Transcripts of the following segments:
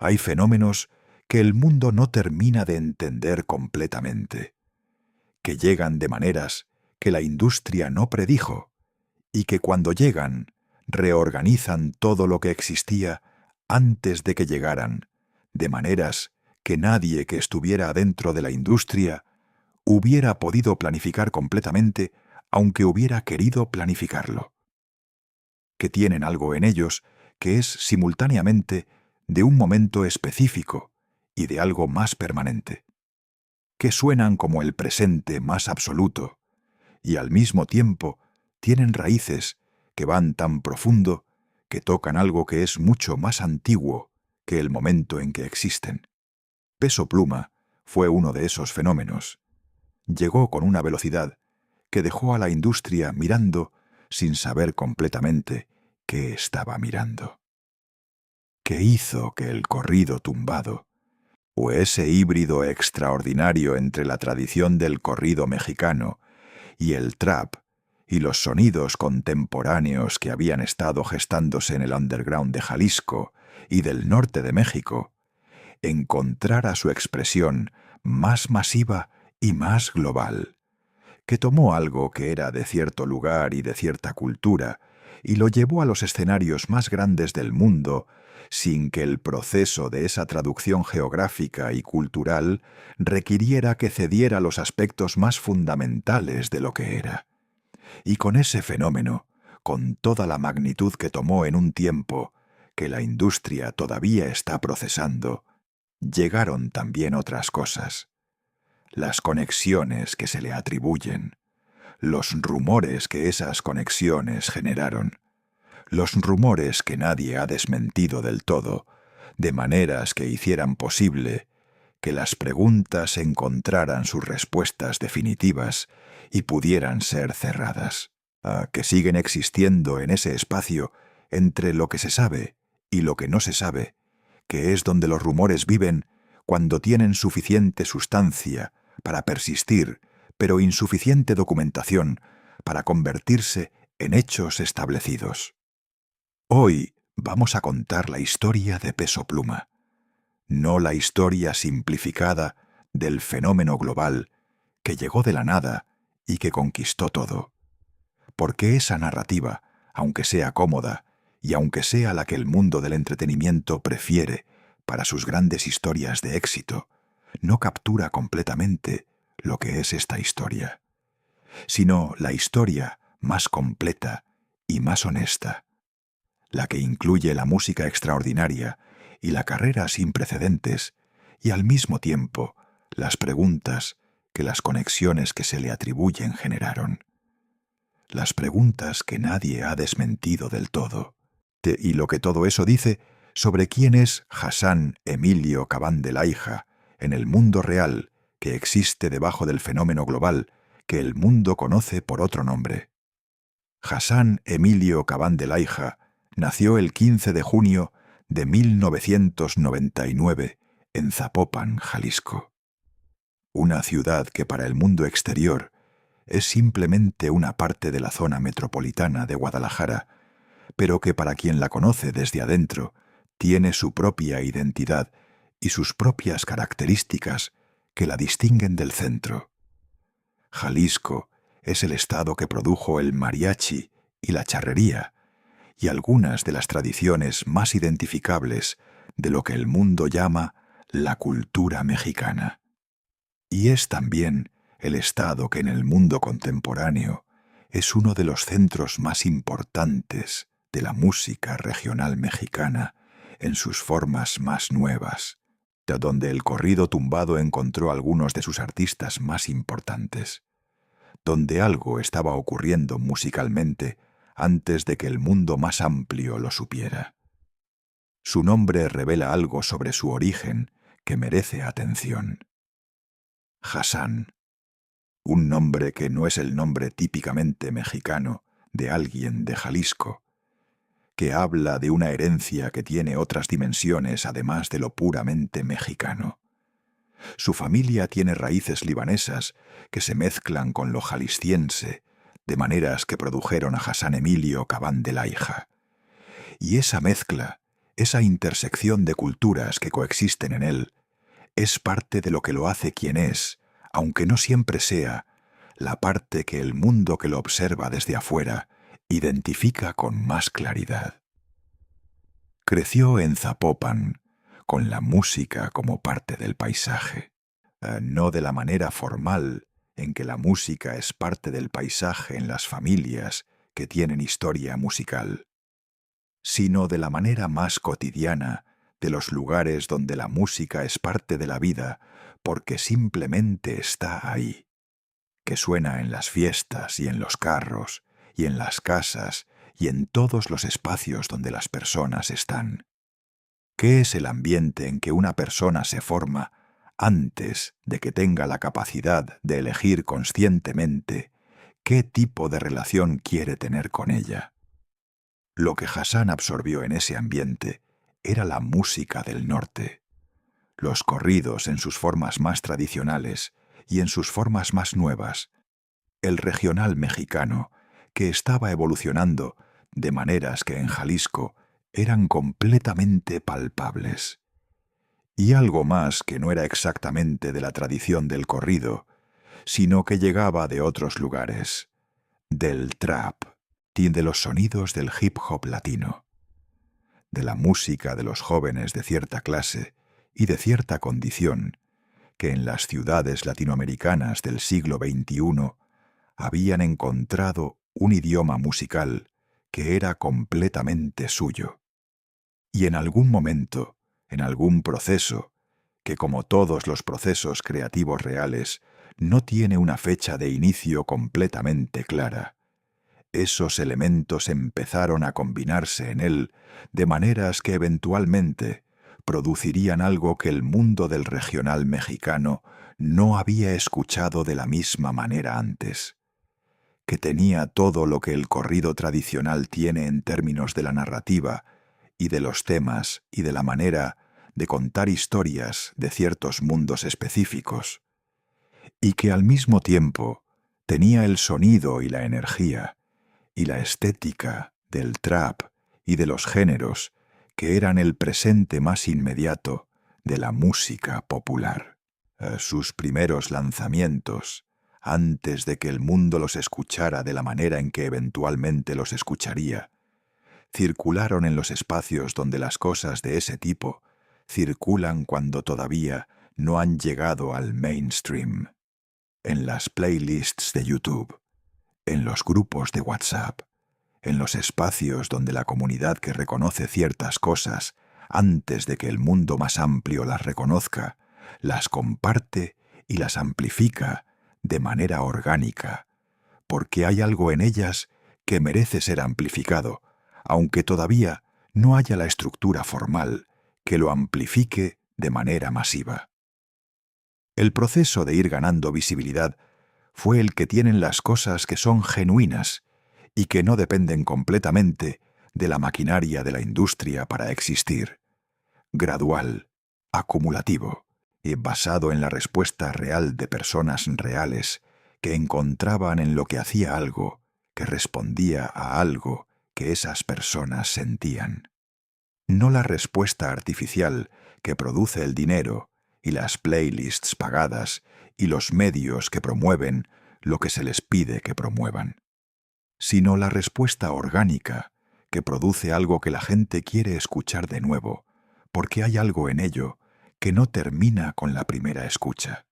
Hay fenómenos que el mundo no termina de entender completamente, que llegan de maneras que la industria no predijo y que cuando llegan reorganizan todo lo que existía antes de que llegaran, de maneras que nadie que estuviera dentro de la industria hubiera podido planificar completamente aunque hubiera querido planificarlo. Que tienen algo en ellos que es simultáneamente de un momento específico y de algo más permanente. Que suenan como el presente más absoluto y al mismo tiempo tienen raíces que van tan profundo que tocan algo que es mucho más antiguo que el momento en que existen. Peso Pluma fue uno de esos fenómenos. Llegó con una velocidad que dejó a la industria mirando sin saber completamente qué estaba mirando. ¿Qué hizo que el corrido tumbado, o ese híbrido extraordinario entre la tradición del corrido mexicano y el trap y los sonidos contemporáneos que habían estado gestándose en el underground de Jalisco y del norte de México, encontrara su expresión más masiva y más global, que tomó algo que era de cierto lugar y de cierta cultura y lo llevó a los escenarios más grandes del mundo sin que el proceso de esa traducción geográfica y cultural requiriera que cediera los aspectos más fundamentales de lo que era? Y con ese fenómeno, con toda la magnitud que tomó en un tiempo que la industria todavía está procesando, llegaron también otras cosas. Las conexiones que se le atribuyen, los rumores que esas conexiones generaron, los rumores que nadie ha desmentido del todo, de maneras que hicieran posible que las preguntas encontraran sus respuestas definitivas y pudieran ser cerradas, que siguen existiendo en ese espacio entre lo que se sabe y lo que no se sabe, que es donde los rumores viven cuando tienen suficiente sustancia para persistir, pero insuficiente documentación para convertirse en hechos establecidos. Hoy vamos a contar la historia de Peso Pluma, no la historia simplificada del fenómeno global que llegó de la nada y que conquistó todo. Porque esa narrativa, aunque sea cómoda y aunque sea la que el mundo del entretenimiento prefiere para sus grandes historias de éxito, no captura completamente lo que es esta historia, sino la historia más completa y más honesta, la que incluye la música extraordinaria y la carrera sin precedentes, y al mismo tiempo las preguntas que las conexiones que se le atribuyen generaron. Las preguntas que nadie ha desmentido del todo. Y lo que todo eso dice sobre quién es Hassan Emilio Cabán de la Hija en el mundo real que existe debajo del fenómeno global que el mundo conoce por otro nombre. Hassan Emilio Cabán de la Hija nació el 15 de junio de 1999 en Zapopan, Jalisco. Una ciudad que para el mundo exterior es simplemente una parte de la zona metropolitana de Guadalajara, pero que para quien la conoce desde adentro tiene su propia identidad y sus propias características que la distinguen del centro. Jalisco es el estado que produjo el mariachi y la charrería, y algunas de las tradiciones más identificables de lo que el mundo llama la cultura mexicana. Y es también el estado que en el mundo contemporáneo es uno de los centros más importantes de la música regional mexicana en sus formas más nuevas, de donde el corrido tumbado encontró algunos de sus artistas más importantes, donde algo estaba ocurriendo musicalmente antes de que el mundo más amplio lo supiera. Su nombre revela algo sobre su origen que merece atención. Hassan, un nombre que no es el nombre típicamente mexicano de alguien de Jalisco, que habla de una herencia que tiene otras dimensiones además de lo puramente mexicano. Su familia tiene raíces libanesas que se mezclan con lo jalisciense, de maneras que produjeron a Hassan Emilio Cabán de la Hija. Y esa mezcla esa intersección de culturas que coexisten en él, es parte de lo que lo hace quien es, aunque no siempre sea la parte que el mundo que lo observa desde afuera identifica con más claridad. Creció en Zapopan, con la música como parte del paisaje, no de la manera formal en que la música es parte del paisaje en las familias que tienen historia musical, sino de la manera más cotidiana de los lugares donde la música es parte de la vida porque simplemente está ahí, que suena en las fiestas y en los carros y en las casas y en todos los espacios donde las personas están. ¿Qué es el ambiente en que una persona se forma antes de que tenga la capacidad de elegir conscientemente qué tipo de relación quiere tener con ella? Lo que Hassan absorbió en ese ambiente era la música del norte, los corridos en sus formas más tradicionales y en sus formas más nuevas, el regional mexicano, que estaba evolucionando de maneras que en Jalisco eran completamente palpables. Y algo más que no era exactamente de la tradición del corrido, sino que llegaba de otros lugares, del trap y de los sonidos del hip hop latino, de la música de los jóvenes de cierta clase y de cierta condición, que en las ciudades latinoamericanas del siglo XXI habían encontrado un idioma musical que era completamente suyo. Y en algún momento, en algún proceso, que como todos los procesos creativos reales, no tiene una fecha de inicio completamente clara, esos elementos empezaron a combinarse en él de maneras que eventualmente producirían algo que el mundo del regional mexicano no había escuchado de la misma manera antes, que tenía todo lo que el corrido tradicional tiene en términos de la narrativa y de los temas y de la manera de contar historias de ciertos mundos específicos, y que al mismo tiempo tenía el sonido y la energía y la estética del trap y de los géneros que eran el presente más inmediato de la música popular. Sus primeros lanzamientos, antes de que el mundo los escuchara de la manera en que eventualmente los escucharía, circularon en los espacios donde las cosas de ese tipo circulan cuando todavía no han llegado al mainstream, en las playlists de YouTube, en los grupos de WhatsApp, en los espacios donde la comunidad que reconoce ciertas cosas antes de que el mundo más amplio las reconozca, las comparte y las amplifica de manera orgánica, porque hay algo en ellas que merece ser amplificado, aunque todavía no haya la estructura formal que lo amplifique de manera masiva. El proceso de ir ganando visibilidad fue el que tienen las cosas que son genuinas y que no dependen completamente de la maquinaria de la industria para existir, gradual, acumulativo y basado en la respuesta real de personas reales que encontraban en lo que hacía algo que respondía a algo que esas personas sentían. No la respuesta artificial que produce el dinero y las playlists pagadas y los medios que promueven lo que se les pide que promuevan, sino la respuesta orgánica que produce algo que la gente quiere escuchar de nuevo, porque hay algo en ello que no termina con la primera escucha.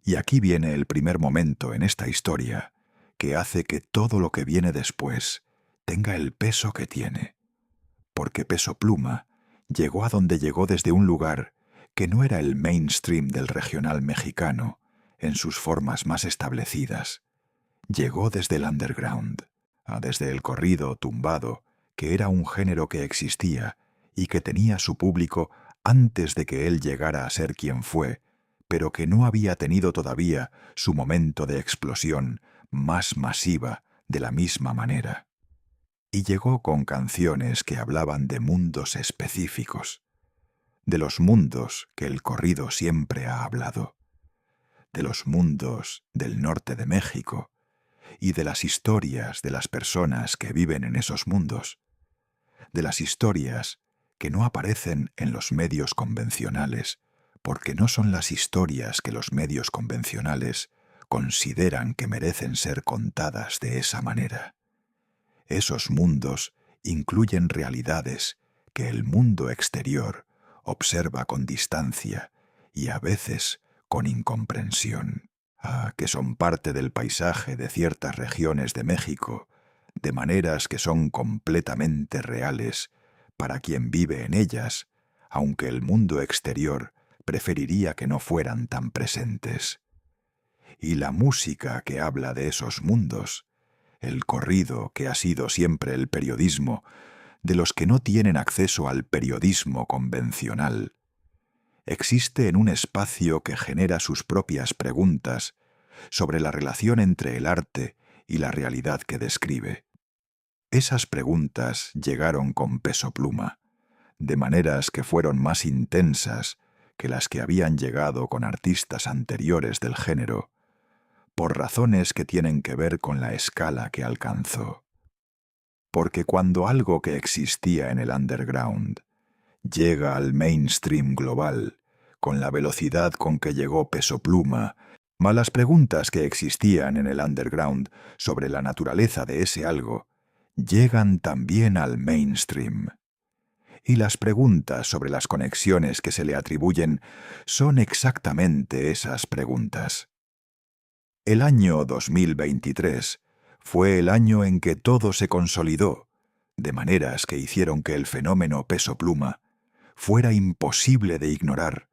Y aquí viene el primer momento en esta historia que hace que todo lo que viene después tenga el peso que tiene, porque Peso Pluma llegó a donde llegó desde un lugar que no era el mainstream del regional mexicano en sus formas más establecidas. Llegó desde el underground, desde el corrido tumbado, que era un género que existía y que tenía su público antes de que él llegara a ser quien fue, pero que no había tenido todavía su momento de explosión más masiva de la misma manera. Y llegó con canciones que hablaban de mundos específicos, de los mundos que el corrido siempre ha hablado, de los mundos del norte de México y de las historias de las personas que viven en esos mundos, de las historias que no aparecen en los medios convencionales, porque no son las historias que los medios convencionales consideran que merecen ser contadas de esa manera. Esos mundos incluyen realidades que el mundo exterior observa con distancia y a veces con incomprensión, que son parte del paisaje de ciertas regiones de México, de maneras que son completamente reales para quien vive en ellas, aunque el mundo exterior preferiría que no fueran tan presentes. Y la música que habla de esos mundos, el corrido que ha sido siempre el periodismo, de los que no tienen acceso al periodismo convencional, existe en un espacio que genera sus propias preguntas sobre la relación entre el arte y la realidad que describe. Esas preguntas llegaron con Peso Pluma, de maneras que fueron más intensas que las que habían llegado con artistas anteriores del género, por razones que tienen que ver con la escala que alcanzó. Porque cuando algo que existía en el underground llega al mainstream global, con la velocidad con que llegó Peso Pluma, las preguntas que existían en el underground sobre la naturaleza de ese algo llegan también al mainstream. Y las preguntas sobre las conexiones que se le atribuyen son exactamente esas preguntas. El año 2023 fue el año en que todo se consolidó, de maneras que hicieron que el fenómeno Peso Pluma fuera imposible de ignorar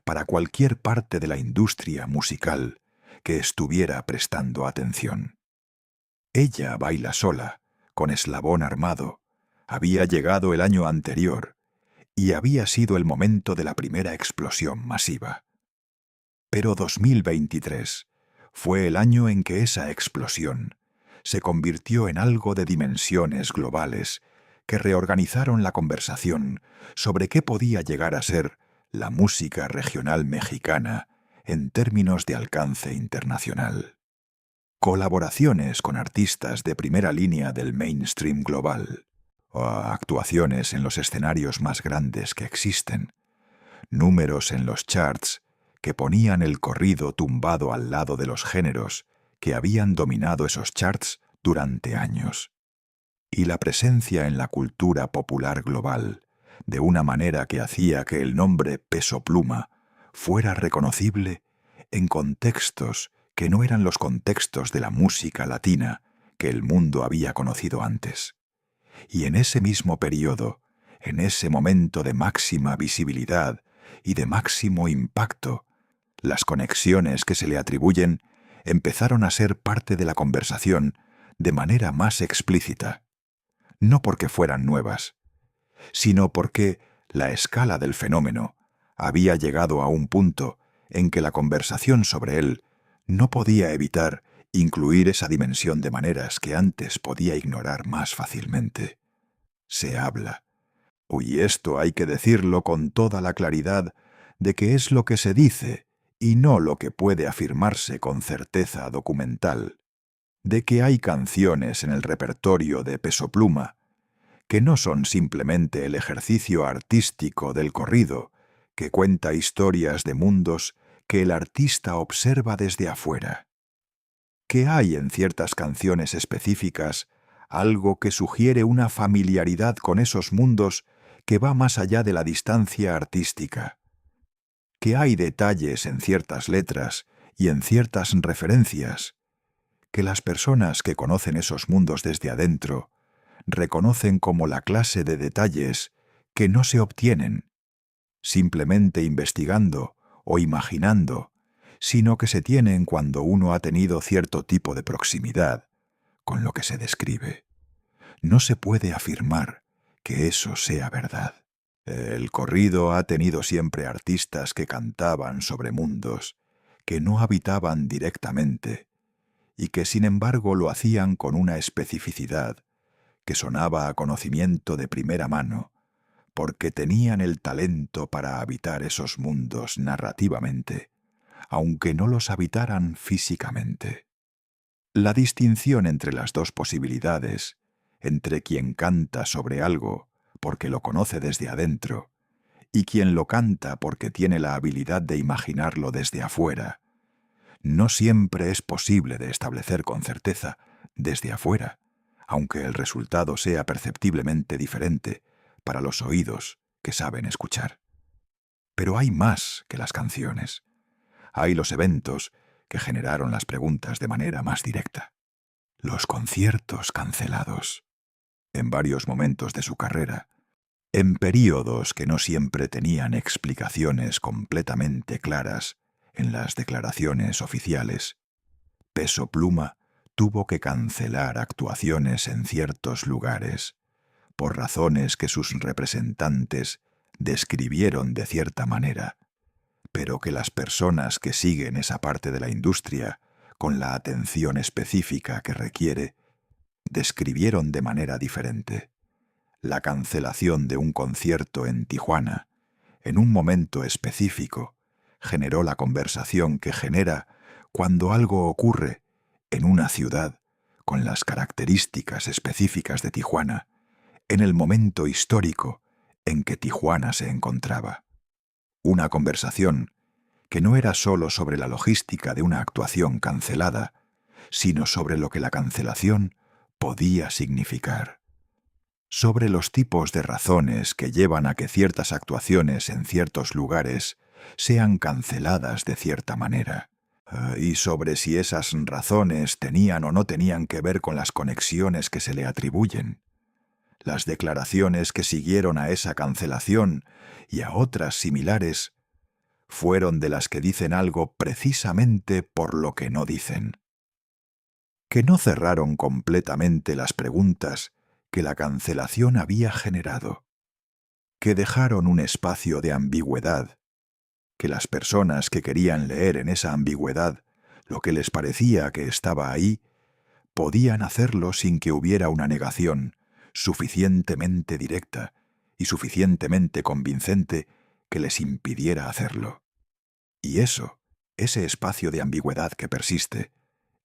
para cualquier parte de la industria musical que estuviera prestando atención. Ella baila sola, con eslabón armado, había llegado el año anterior y había sido el momento de la primera explosión masiva. Pero 2023 fue el año en que esa explosión se convirtió en algo de dimensiones globales que reorganizaron la conversación sobre qué podía llegar a ser la música regional mexicana en términos de alcance internacional. Colaboraciones con artistas de primera línea del mainstream global, o actuaciones en los escenarios más grandes que existen, números en los charts que ponían el corrido tumbado al lado de los géneros que habían dominado esos charts durante años, y la presencia en la cultura popular global de una manera que hacía que el nombre Peso Pluma fuera reconocible en contextos que no eran los contextos de la música latina que el mundo había conocido antes. Y en ese mismo periodo, en ese momento de máxima visibilidad y de máximo impacto, las conexiones que se le atribuyen empezaron a ser parte de la conversación de manera más explícita, no porque fueran nuevas, sino porque la escala del fenómeno había llegado a un punto en que la conversación sobre él no podía evitar incluir esa dimensión de maneras que antes podía ignorar más fácilmente. Se habla, y esto hay que decirlo con toda la claridad de que es lo que se dice y no lo que puede afirmarse con certeza documental, de que hay canciones en el repertorio de Peso Pluma que no son simplemente el ejercicio artístico del corrido, que cuenta historias de mundos que el artista observa desde afuera. Que hay en ciertas canciones específicas algo que sugiere una familiaridad con esos mundos que va más allá de la distancia artística. Que hay detalles en ciertas letras y en ciertas referencias que las personas que conocen esos mundos desde adentro reconocen como la clase de detalles que no se obtienen simplemente investigando o imaginando, sino que se tienen cuando uno ha tenido cierto tipo de proximidad con lo que se describe. No se puede afirmar que eso sea verdad. El corrido ha tenido siempre artistas que cantaban sobre mundos que no habitaban directamente y que sin embargo lo hacían con una especificidad que sonaba a conocimiento de primera mano, porque tenían el talento para habitar esos mundos narrativamente, aunque no los habitaran físicamente. La distinción entre las dos posibilidades, entre quien canta sobre algo porque lo conoce desde adentro, y quien lo canta porque tiene la habilidad de imaginarlo desde afuera, no siempre es posible de establecer con certeza desde afuera, aunque el resultado sea perceptiblemente diferente para los oídos que saben escuchar. Pero hay más que las canciones. Hay los eventos que generaron las preguntas de manera más directa. Los conciertos cancelados. En varios momentos de su carrera, en períodos que no siempre tenían explicaciones completamente claras en las declaraciones oficiales, Peso Pluma tuvo que cancelar actuaciones en ciertos lugares por razones que sus representantes describieron de cierta manera, pero que las personas que siguen esa parte de la industria con la atención específica que requiere, describieron de manera diferente. La cancelación de un concierto en Tijuana, en un momento específico, generó la conversación que genera cuando algo ocurre en una ciudad con las características específicas de Tijuana, en el momento histórico en que Tijuana se encontraba. Una conversación que no era sólo sobre la logística de una actuación cancelada, sino sobre lo que la cancelación podía significar. Sobre los tipos de razones que llevan a que ciertas actuaciones en ciertos lugares sean canceladas de cierta manera, y sobre si esas razones tenían o no tenían que ver con las conexiones que se le atribuyen. Las declaraciones que siguieron a esa cancelación y a otras similares fueron de las que dicen algo precisamente por lo que no dicen. Que no cerraron completamente las preguntas que la cancelación había generado, que dejaron un espacio de ambigüedad, que las personas que querían leer en esa ambigüedad lo que les parecía que estaba ahí, podían hacerlo sin que hubiera una negación suficientemente directa y suficientemente convincente que les impidiera hacerlo. Y eso, ese espacio de ambigüedad que persiste,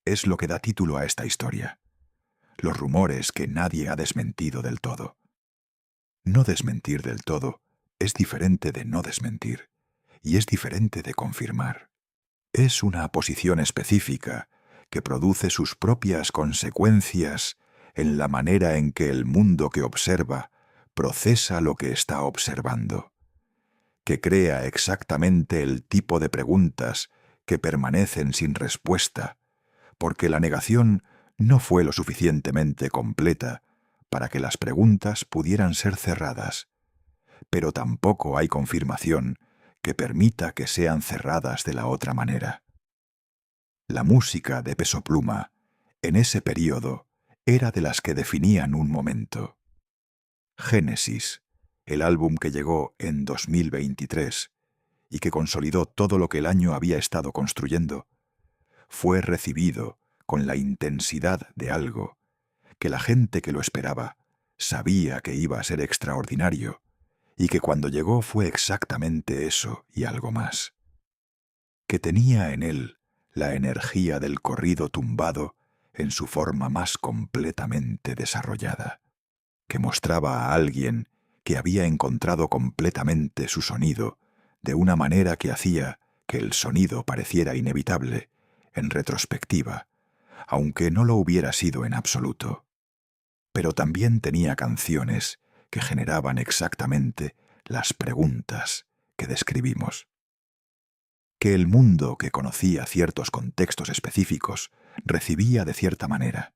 es lo que da título a esta historia. Los rumores que nadie ha desmentido del todo. No desmentir del todo es diferente de no desmentir, y es diferente de confirmar. Es una posición específica que produce sus propias consecuencias en la manera en que el mundo que observa procesa lo que está observando, que crea exactamente el tipo de preguntas que permanecen sin respuesta, porque la negación no fue lo suficientemente completa para que las preguntas pudieran ser cerradas, pero tampoco hay confirmación que permita que sean cerradas de la otra manera. La música de Peso Pluma, en ese período, era de las que definían un momento. Génesis, el álbum que llegó en 2023 y que consolidó todo lo que el año había estado construyendo, fue recibido con la intensidad de algo que la gente que lo esperaba sabía que iba a ser extraordinario y que cuando llegó fue exactamente eso y algo más. Que tenía en él la energía del corrido tumbado en su forma más completamente desarrollada, que mostraba a alguien que había encontrado completamente su sonido de una manera que hacía que el sonido pareciera inevitable, en retrospectiva, aunque no lo hubiera sido en absoluto. Pero también tenía canciones que generaban exactamente las preguntas que describimos. Que el mundo que conocía ciertos contextos específicos recibía de cierta manera.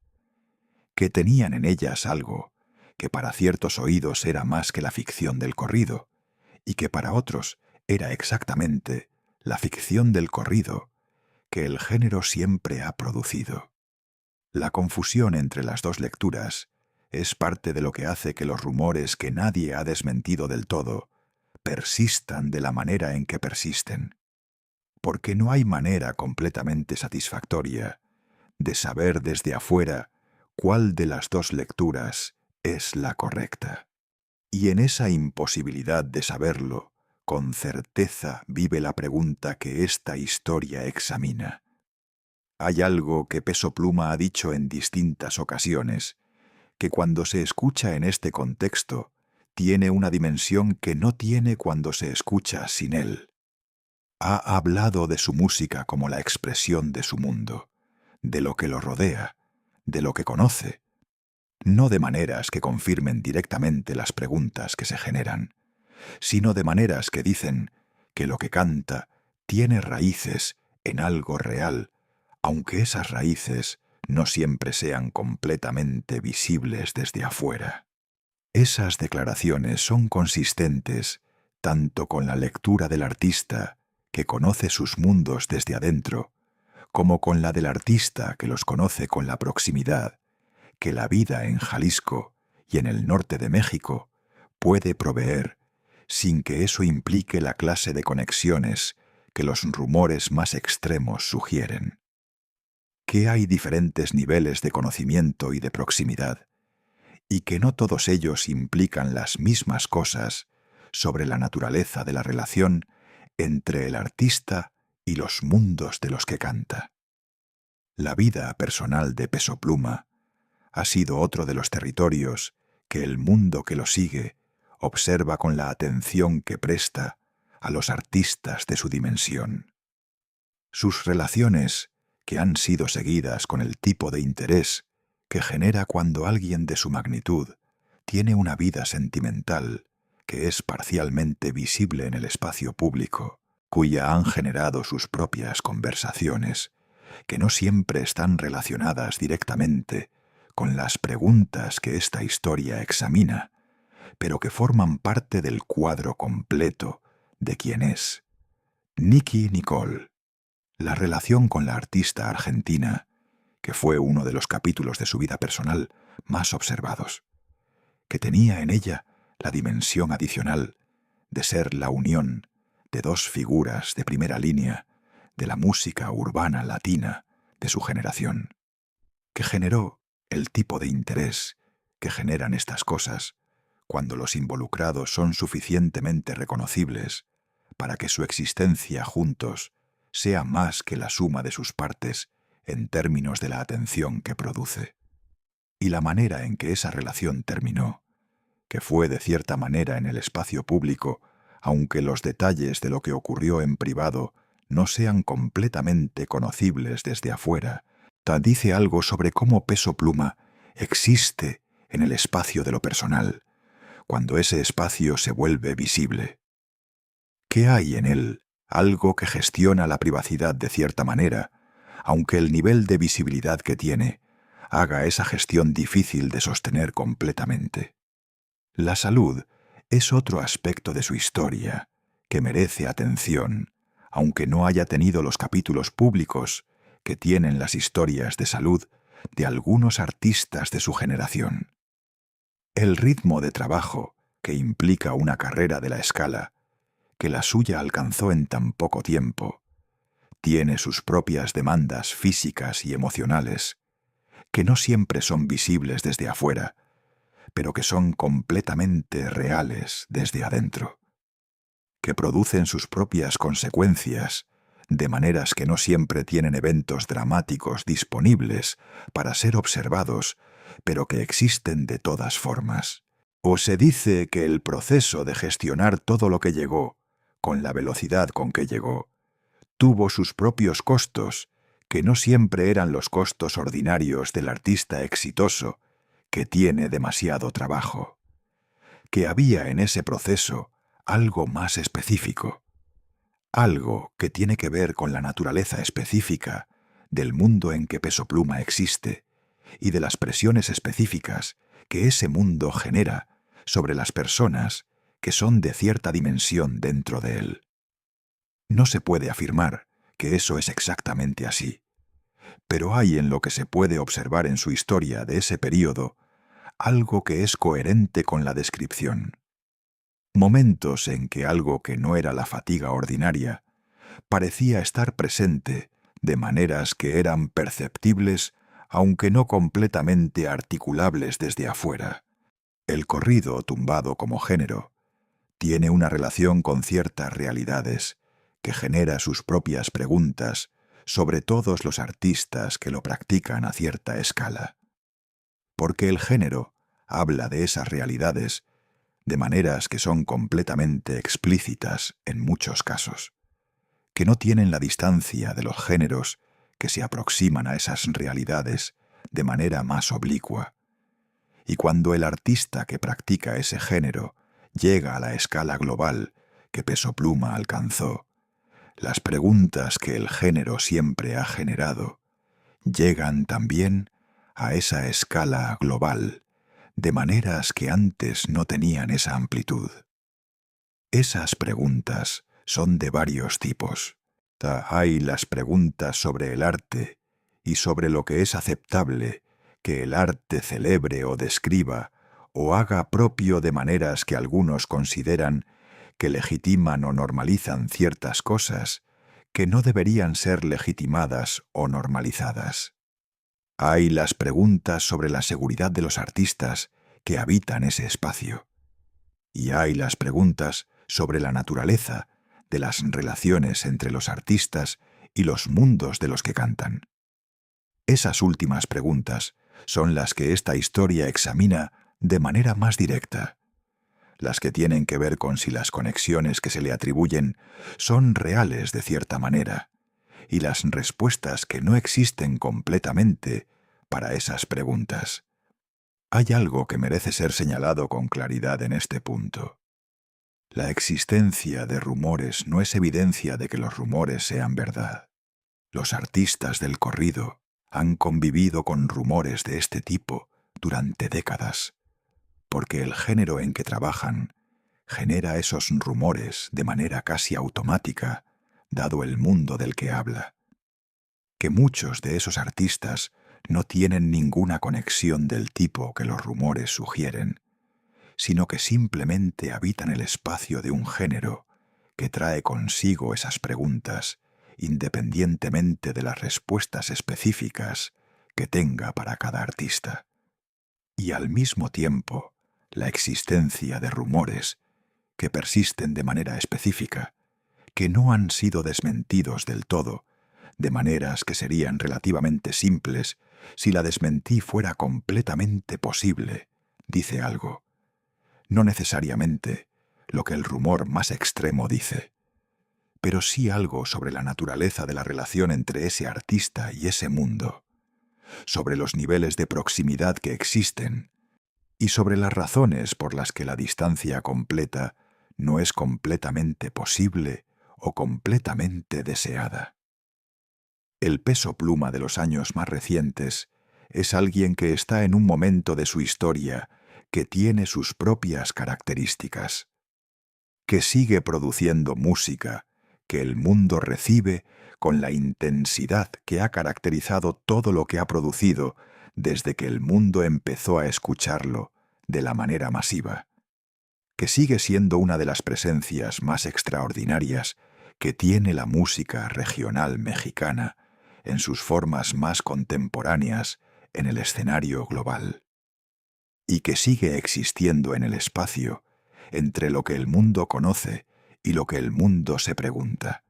Que tenían en ellas algo que para ciertos oídos era más que la ficción del corrido, y que para otros era exactamente la ficción del corrido que el género siempre ha producido. La confusión entre las dos lecturas es parte de lo que hace que los rumores que nadie ha desmentido del todo persistan de la manera en que persisten, porque no hay manera completamente satisfactoria de saber desde afuera cuál de las dos lecturas es la correcta. Y en esa imposibilidad de saberlo, con certeza vive la pregunta que esta historia examina. Hay algo que Peso Pluma ha dicho en distintas ocasiones, que cuando se escucha en este contexto, tiene una dimensión que no tiene cuando se escucha sin él. Ha hablado de su música como la expresión de su mundo, de lo que lo rodea, de lo que conoce, no de maneras que confirmen directamente las preguntas que se generan, sino de maneras que dicen que lo que canta tiene raíces en algo real, aunque esas raíces no siempre sean completamente visibles desde afuera. Esas declaraciones son consistentes tanto con la lectura del artista, que conoce sus mundos desde adentro, como con la del artista que los conoce con la proximidad, que la vida en Jalisco y en el norte de México puede proveer, sin que eso implique la clase de conexiones que los rumores más extremos sugieren. Que hay diferentes niveles de conocimiento y de proximidad, y que no todos ellos implican las mismas cosas sobre la naturaleza de la relación entre el artista y los mundos de los que canta. La vida personal de Peso Pluma ha sido otro de los territorios que el mundo que lo sigue observa con la atención que presta a los artistas de su dimensión. Sus relaciones, que han sido seguidas con el tipo de interés que genera cuando alguien de su magnitud tiene una vida sentimental que es parcialmente visible en el espacio público, cuya han generado sus propias conversaciones, que no siempre están relacionadas directamente con las preguntas que esta historia examina, pero que forman parte del cuadro completo de quién es Nicki Nicole. La relación con la artista argentina, que fue uno de los capítulos de su vida personal más observados, que tenía en ella la dimensión adicional de ser la unión de dos figuras de primera línea de la música urbana latina de su generación, que generó el tipo de interés que generan estas cosas cuando los involucrados son suficientemente reconocibles para que su existencia juntos sea más que la suma de sus partes en términos de la atención que produce. Y la manera en que esa relación terminó, que fue de cierta manera en el espacio público, aunque los detalles de lo que ocurrió en privado no sean completamente conocibles desde afuera, dice algo sobre cómo Peso Pluma existe en el espacio de lo personal, cuando ese espacio se vuelve visible. ¿Qué hay en él? Algo que gestiona la privacidad de cierta manera, aunque el nivel de visibilidad que tiene haga esa gestión difícil de sostener completamente. La salud es otro aspecto de su historia que merece atención, aunque no haya tenido los capítulos públicos que tienen las historias de salud de algunos artistas de su generación. El ritmo de trabajo que implica una carrera de la escala, que la suya alcanzó en tan poco tiempo, tiene sus propias demandas físicas y emocionales, que no siempre son visibles desde afuera, pero que son completamente reales desde adentro, que producen sus propias consecuencias, de maneras que no siempre tienen eventos dramáticos disponibles para ser observados, pero que existen de todas formas. O se dice que el proceso de gestionar todo lo que llegó, con la velocidad con que llegó, tuvo sus propios costos, que no siempre eran los costos ordinarios del artista exitoso, que tiene demasiado trabajo. Que había en ese proceso algo más específico, algo que tiene que ver con la naturaleza específica del mundo en que Peso Pluma existe y de las presiones específicas que ese mundo genera sobre las personas que son de cierta dimensión dentro de él. No se puede afirmar que eso es exactamente así, pero hay en lo que se puede observar en su historia de ese período algo que es coherente con la descripción. Momentos en que algo que no era la fatiga ordinaria parecía estar presente de maneras que eran perceptibles, aunque no completamente articulables desde afuera. El corrido, tumbado como género, tiene una relación con ciertas realidades que genera sus propias preguntas sobre todos los artistas que lo practican a cierta escala. Porque el género habla de esas realidades de maneras que son completamente explícitas en muchos casos, que no tienen la distancia de los géneros que se aproximan a esas realidades de manera más oblicua. Y cuando el artista que practica ese género llega a la escala global que Peso Pluma alcanzó, las preguntas que el género siempre ha generado llegan también a esa escala global, de maneras que antes no tenían esa amplitud. Esas preguntas son de varios tipos. Hay las preguntas sobre el arte y sobre lo que es aceptable que el arte celebre o describa o haga propio de maneras que algunos consideran que legitiman o normalizan ciertas cosas que no deberían ser legitimadas o normalizadas. Hay las preguntas sobre la seguridad de los artistas que habitan ese espacio. Y hay las preguntas sobre la naturaleza de las relaciones entre los artistas y los mundos de los que cantan. Esas últimas preguntas son las que esta historia examina de manera más directa, las que tienen que ver con si las conexiones que se le atribuyen son reales de cierta manera, y las respuestas que no existen completamente para esas preguntas. Hay algo que merece ser señalado con claridad en este punto. La existencia de rumores no es evidencia de que los rumores sean verdad. Los artistas del corrido han convivido con rumores de este tipo durante décadas, porque el género en que trabajan genera esos rumores de manera casi automática, dado el mundo del que habla. Que muchos de esos artistas no tienen ninguna conexión del tipo que los rumores sugieren, sino que simplemente habitan el espacio de un género que trae consigo esas preguntas, independientemente de las respuestas específicas que tenga para cada artista. Y al mismo tiempo, la existencia de rumores que persisten de manera específica, que no han sido desmentidos del todo, de maneras que serían relativamente simples si la desmentí fuera completamente posible, dice algo. No necesariamente lo que el rumor más extremo dice, pero sí algo sobre la naturaleza de la relación entre ese artista y ese mundo, sobre los niveles de proximidad que existen y sobre las razones por las que la distancia completa no es completamente posible o completamente deseada. El Peso Pluma de los años más recientes es alguien que está en un momento de su historia que tiene sus propias características, que sigue produciendo música que el mundo recibe con la intensidad que ha caracterizado todo lo que ha producido desde que el mundo empezó a escucharlo de la manera masiva, que sigue siendo una de las presencias más extraordinarias que tiene la música regional mexicana en sus formas más contemporáneas en el escenario global, y que sigue existiendo en el espacio entre lo que el mundo conoce y lo que el mundo se pregunta,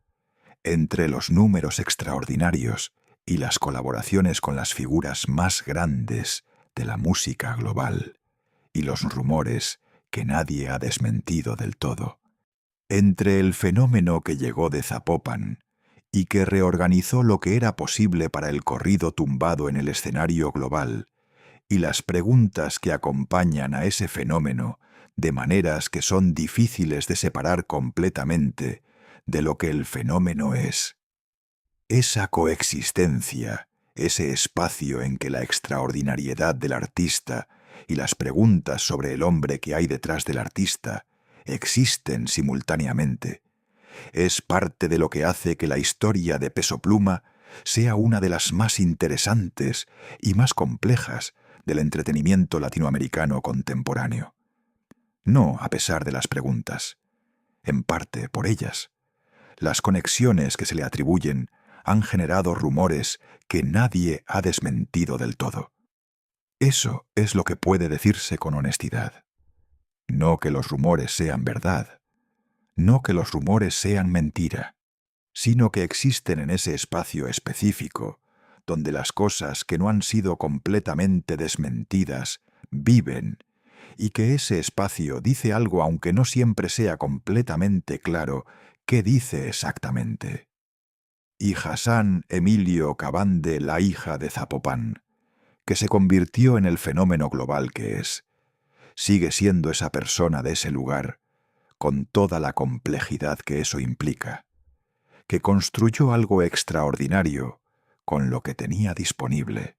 entre los números extraordinarios y las colaboraciones con las figuras más grandes de la música global, y los rumores que nadie ha desmentido del todo, entre el fenómeno que llegó de Zapopan y que reorganizó lo que era posible para el corrido tumbado en el escenario global, y las preguntas que acompañan a ese fenómeno de maneras que son difíciles de separar completamente de lo que el fenómeno es. Esa coexistencia, ese espacio en que la extraordinariedad del artista y las preguntas sobre el hombre que hay detrás del artista existen simultáneamente, es parte de lo que hace que la historia de Peso Pluma sea una de las más interesantes y más complejas del entretenimiento latinoamericano contemporáneo. No a pesar de las preguntas, en parte por ellas. Las conexiones que se le atribuyen han generado rumores que nadie ha desmentido del todo. Eso es lo que puede decirse con honestidad. No que los rumores sean verdad, no que los rumores sean mentira, sino que existen en ese espacio específico, donde las cosas que no han sido completamente desmentidas viven y que ese espacio dice algo aunque no siempre sea completamente claro qué dice exactamente. Y Hassan Emilio Cabande, la hija de Zapopan, que se convirtió en el fenómeno global que es, sigue siendo esa persona de ese lugar, con toda la complejidad que eso implica, que construyó algo extraordinario con lo que tenía disponible,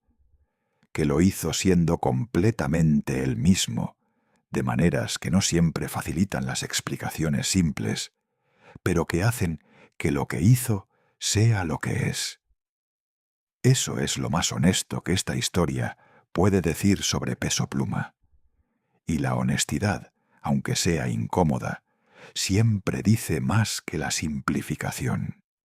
que lo hizo siendo completamente él mismo, de maneras que no siempre facilitan las explicaciones simples, pero que hacen que lo que hizo sea lo que es. Eso es lo más honesto que esta historia puede decir sobre Peso Pluma. Y la honestidad, aunque sea incómoda, siempre dice más que la simplificación.